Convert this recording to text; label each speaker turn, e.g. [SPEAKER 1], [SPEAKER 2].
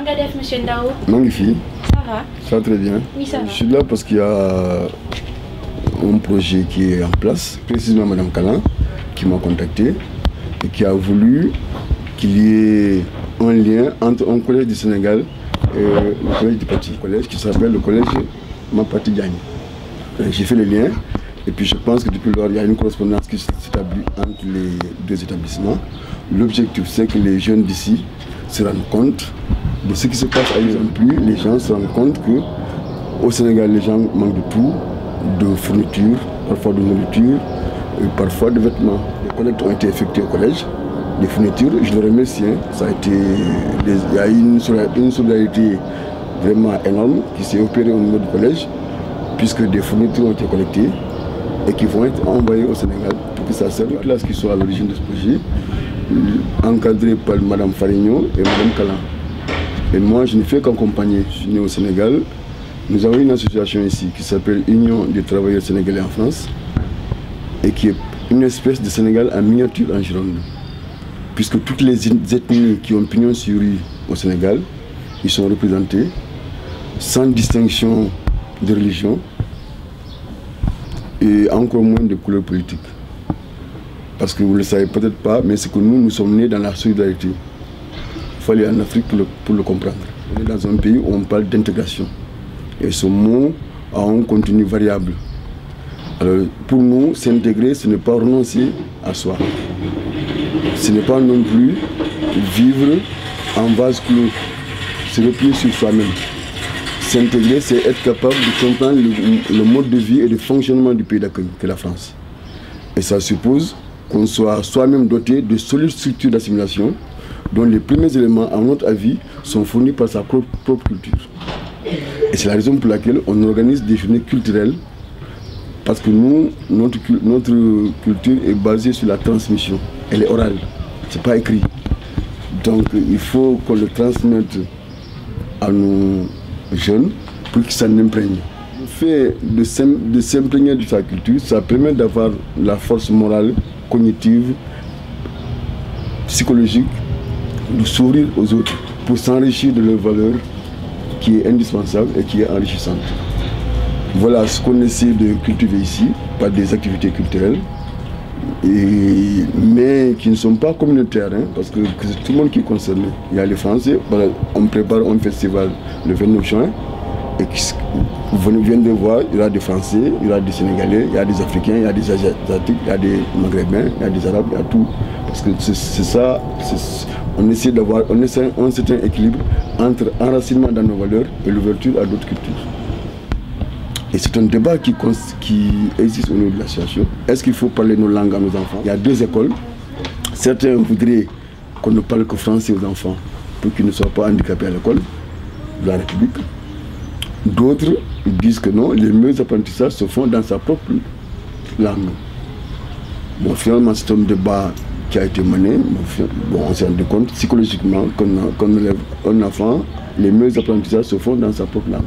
[SPEAKER 1] Angadef, monsieur Ndao.
[SPEAKER 2] Magnifique.
[SPEAKER 1] Ça va?
[SPEAKER 2] Ça va très bien.
[SPEAKER 1] Oui, ça va.
[SPEAKER 2] Je suis là parce qu'il y a un projet qui est en place, précisément Mme Kalan, qui m'a contacté et qui a voulu qu'il y ait un lien entre un collège du Sénégal et le collège du Pati, collège qui s'appelle le collège Mapati Diagne. J'ai fait le lien et puis je pense que depuis lors, il y a une correspondance qui s'établit entre les deux établissements. L'objectif, c'est que les jeunes d'ici se rendent compte de ce qui se passe ailleurs. Plus les gens se rendent compte qu'au Sénégal, les gens manquent de tout, de fournitures, parfois de nourriture, et parfois de vêtements. Les collectes ont été effectuées au collège. Les fournitures, je le remercie, ça a été, il y a une solidarité vraiment énorme qui s'est opérée au niveau du collège, puisque des fournitures ont été collectées et qui vont être envoyées au Sénégal pour que ça serve aux classes qui sont à l'origine de ce projet, encadrées par Mme Farigno et Mme Kalan. Et moi, je ne fais qu'accompagner. Je suis né au Sénégal. Nous avons une association ici qui s'appelle Union des travailleurs sénégalais en France et qui est une espèce de Sénégal en miniature en Gironde. Puisque toutes les ethnies qui ont pignon sur rue au Sénégal, ils sont représentés sans distinction de religion et encore moins de couleur politique. Parce que vous ne le savez peut-être pas, mais c'est que nous sommes nés dans la solidarité. Il faut aller en Afrique pour le comprendre. On est dans un pays où on parle d'intégration. Et ce mot a un contenu variable. Alors, pour nous, s'intégrer, ce n'est pas renoncer à soi. Ce n'est pas non plus vivre en vase clos, se replier sur soi-même. S'intégrer, c'est être capable de comprendre le mode de vie et le fonctionnement du pays d'accueil, que la France. Et ça suppose qu'on soit soi-même doté de solides structures d'assimilation dont les premiers éléments, à notre avis, sont fournis par sa propre culture. Et c'est la raison pour laquelle on organise des journées culturelles, parce que nous, notre culture est basée sur la transmission. Elle est orale, ce n'est pas écrit. Donc il faut qu'on le transmette à nos jeunes pour qu'ils s'en imprègnent. Le fait de s'imprégner de sa culture, ça permet d'avoir la force morale, cognitive, psychologique, de s'ouvrir aux autres pour s'enrichir de leurs valeurs qui est indispensable et qui est enrichissante. Voilà ce qu'on essaie de cultiver ici par des activités culturelles, mais qui ne sont pas communautaires, hein, parce que c'est tout le monde qui est concerné. Il y a les Français, voilà, on prépare un festival le 29 juin, et vous venez de voir, il y aura des Français, il y aura des Sénégalais, il y a des Africains, il y a des Asiatiques, il y a des Maghrébins, il y a des Arabes, il y a tout. Parce que c'est ça, on essaie d'avoir un certain équilibre entre enracinement dans nos valeurs et l'ouverture à d'autres cultures. Et c'est un débat qui existe au niveau de l'association. Est-ce qu'il faut parler nos langues à nos enfants? Il y a deux écoles. Certains voudraient qu'on ne parle que français aux enfants pour qu'ils ne soient pas handicapés à l'école de la République. D'autres disent que non, les meilleurs apprentissages se font dans sa propre langue. Bon, finalement, c'est un débat qui a été mené. Bon, on s'est rendu compte psychologiquement qu'on élève un enfant, les meilleurs apprentissages se font dans sa propre langue.